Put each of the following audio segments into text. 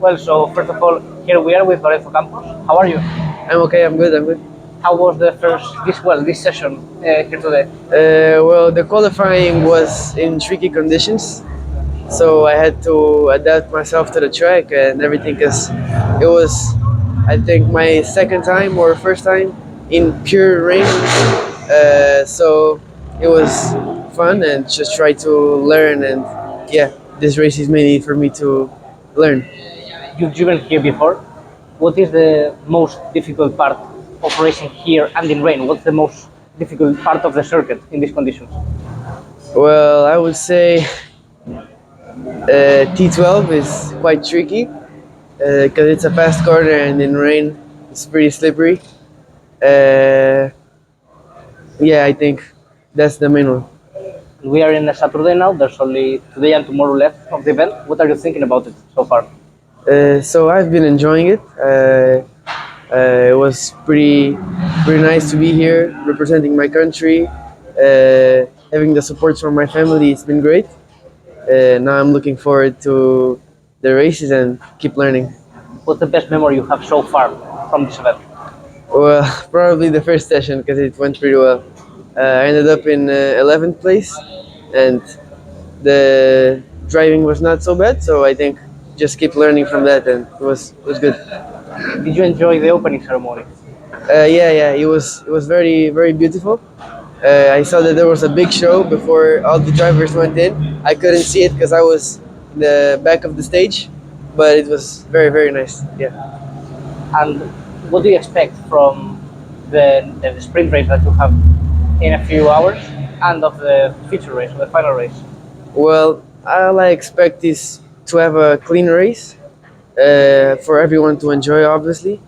Well, so first of all, here we are with Lorenzo Campos. How are you? I'm okay. I'm good. I'm good. How was this session here today? Well, the qualifying was in tricky conditions, so I had to adapt myself to the track and everything. Cause it was, I think, my second time or first time in pure rain. So it was fun and just try to learn. And yeah, this race is mainly for me to learn. You've driven here before. What is the most difficult part of racing here and in rain? What's the most difficult part of the circuit in these conditions? Well, I would say T12 is quite tricky because it's a fast corner and in rain it's pretty slippery. Uh, yeah, I think that's the main one. We are in a Saturday now. There's only today and tomorrow left of the event. What are you thinking about it so far? So I've been enjoying it. It was pretty nice to be here representing my country. Having the support from my family, it's been great. Now I'm looking forward to the races and keep learning. What's the best memory you have so far from this event? Well, probably the first session because it went pretty well. I ended up in 11th place, and the driving was not so bad. So I think just keep learning from that, and it was good. Did you enjoy the opening ceremony? Yeah, it was very beautiful. I saw that there was a big show before all the drivers went in. I couldn't see it because I was in the back of the stage, but it was very nice. Yeah. And what do you expect from the sprint race that you have in a few hours and of the feature race, or the final race? Well, all I expect is to have a clean race for everyone to enjoy, obviously,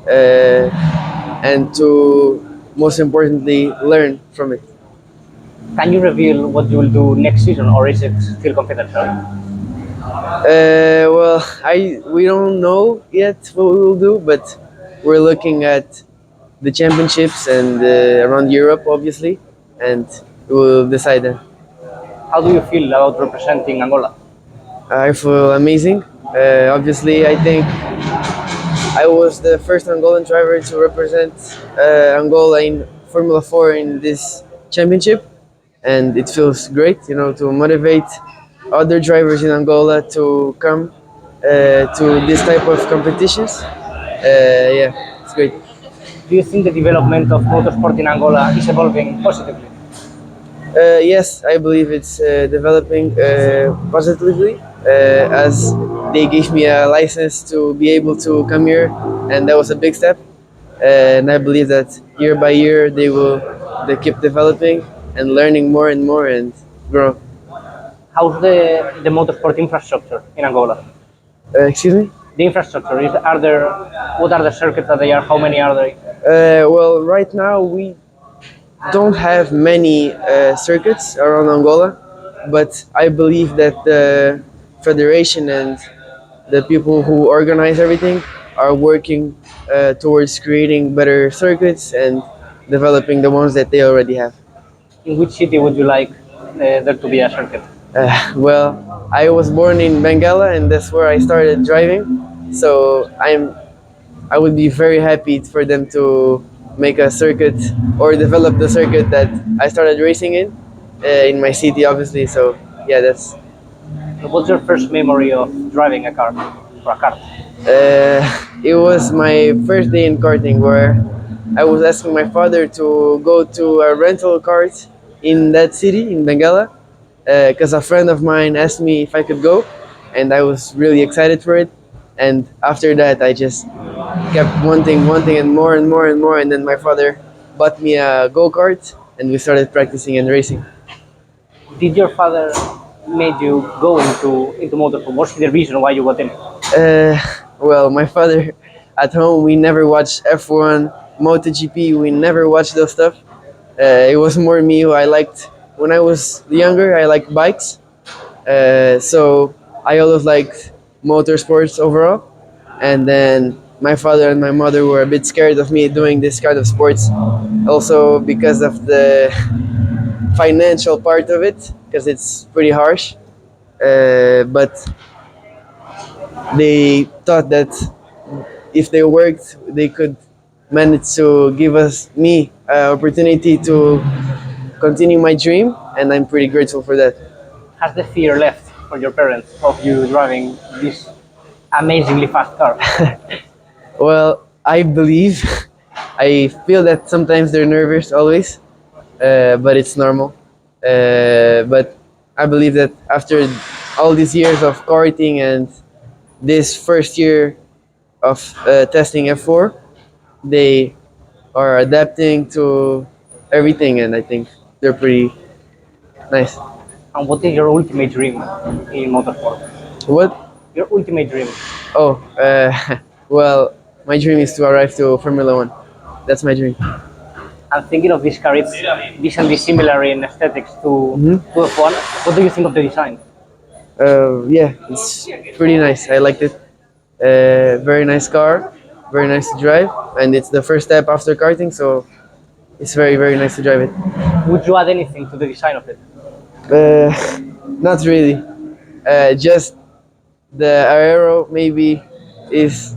and to most importantly learn from it. Can you reveal what you will do next season, or is it still confidential? Well, we don't know yet what we will do, but we're looking at the championships and around Europe, obviously, and we'll decide then. How do you feel about representing Angola? I feel amazing. Obviously, I think I was the first Angolan driver to represent Angola in Formula 4 in this championship, and it feels great, to motivate other drivers in Angola to come to this type of competitions. Yeah, it's great. Do you think the development of motorsport in Angola is evolving positively? Yes, I believe it's developing positively as they gave me a license to be able to come here, and that was a big step. And I believe that year by year they keep developing and learning more and more and grow. How's the motorsport infrastructure in Angola? Excuse me? The infrastructure is are there? What are the circuits that they are? How many are they? Well, right now we don't have many circuits around Angola, but I believe that the federation and the people who organize everything are working towards creating better circuits and developing the ones that they already have. In which city would you like there to be a circuit? Well, I was born in Benguela, and that's where I started driving. So I would be very happy for them to make a circuit or develop the circuit that I started racing in my city, obviously. So yeah, that's. What's your first memory of driving a car or a kart? It was my first day in karting where I was asking my father to go to a rental kart in that city in Benguela because a friend of mine asked me if I could go, and I was really excited for it. And after that, I just kept wanting, and more and more and more. And then my father bought me a go kart, and we started practicing and racing. Did your father made you go into motorsport? What's the reason why you got in? Well, my father at home, we never watched F1, MotoGP. We never watched those stuff. It was more me who I liked when I was younger. I liked bikes, so I always liked motorsports overall. And then my father and my mother were a bit scared of me doing this kind of sports, also because of the financial part of it, because it's pretty harsh. But they thought that if they worked, they could manage to give us me opportunity to continue my dream, and I'm pretty grateful for that. Has the fear left for your parents of you driving this amazingly fast car? Well, I believe, I feel that sometimes they're nervous always, but it's normal. But I believe that after all these years of karting and this first year of testing F4, they are adapting to everything, and I think they're pretty nice. And what is your ultimate dream in motorsport? What? Your ultimate dream? Oh, well, my dream is to arrive to Formula One. That's my dream. And thinking of this car, it's decently similar in aesthetics to F1. What do you think of the design? Yeah, it's pretty nice. I liked it. Very nice car, very nice to drive, and it's the first step after karting, so it's very, very nice to drive it. Would you add anything to the design of it? Uh, Not really. Just the aero maybe is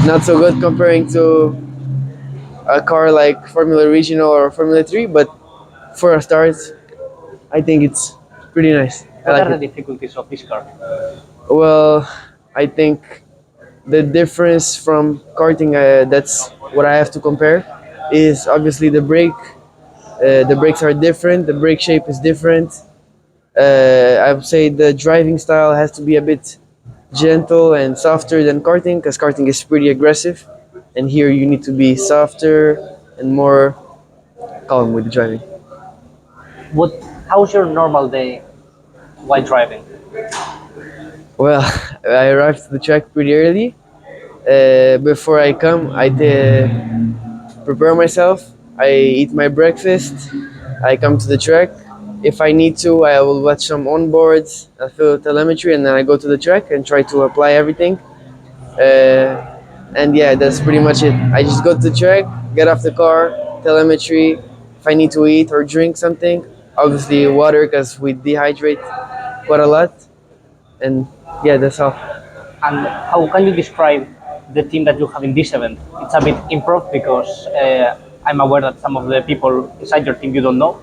not so good comparing to a car like Formula Regional or Formula 3, but for a start, I think it's pretty nice. I What like are the it. difficulties of this car? Well, I think the difference from karting, that's what I have to compare, is obviously the brake. The brakes are different, the brake shape is different. I would say the driving style has to be a bit gentle and softer than karting, because karting is pretty aggressive, and here you need to be softer and more calm with the driving. What? How's your normal day while driving? Well, I arrived to the track pretty early. Before I come, prepare myself. I eat my breakfast. I come to the track. If I need to, I will watch some onboards, fill telemetry, and then I go to the track and try to apply everything. Uh, and yeah, that's pretty much it. I just go to the track, get off the car, telemetry. If I need to eat or drink something, obviously water because we dehydrate quite a lot. And yeah, that's all. And how can you describe the team that you have in this event? It's a bit improv because I'm aware that some of the people inside your team you don't know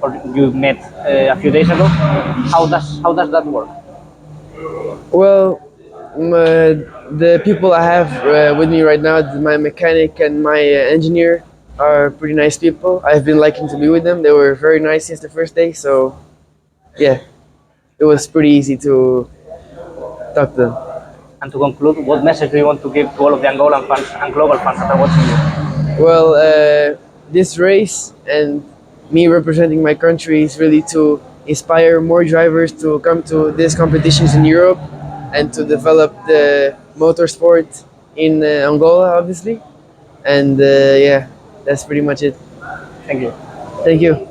or you met a few days ago. How does that work? Well, the people I have with me right now, my mechanic and my engineer, are pretty nice people. I've been liking to be with them. They were very nice since the first day, so yeah, it was pretty easy to talk to them. And to conclude, what message do you want to give to all of the Angolan fans and global fans that are watching you? Well, this race and me representing my country is really to inspire more drivers to come to these competitions in Europe and to develop the motorsport in Angola, obviously. And yeah, that's pretty much it. Thank you. Thank you.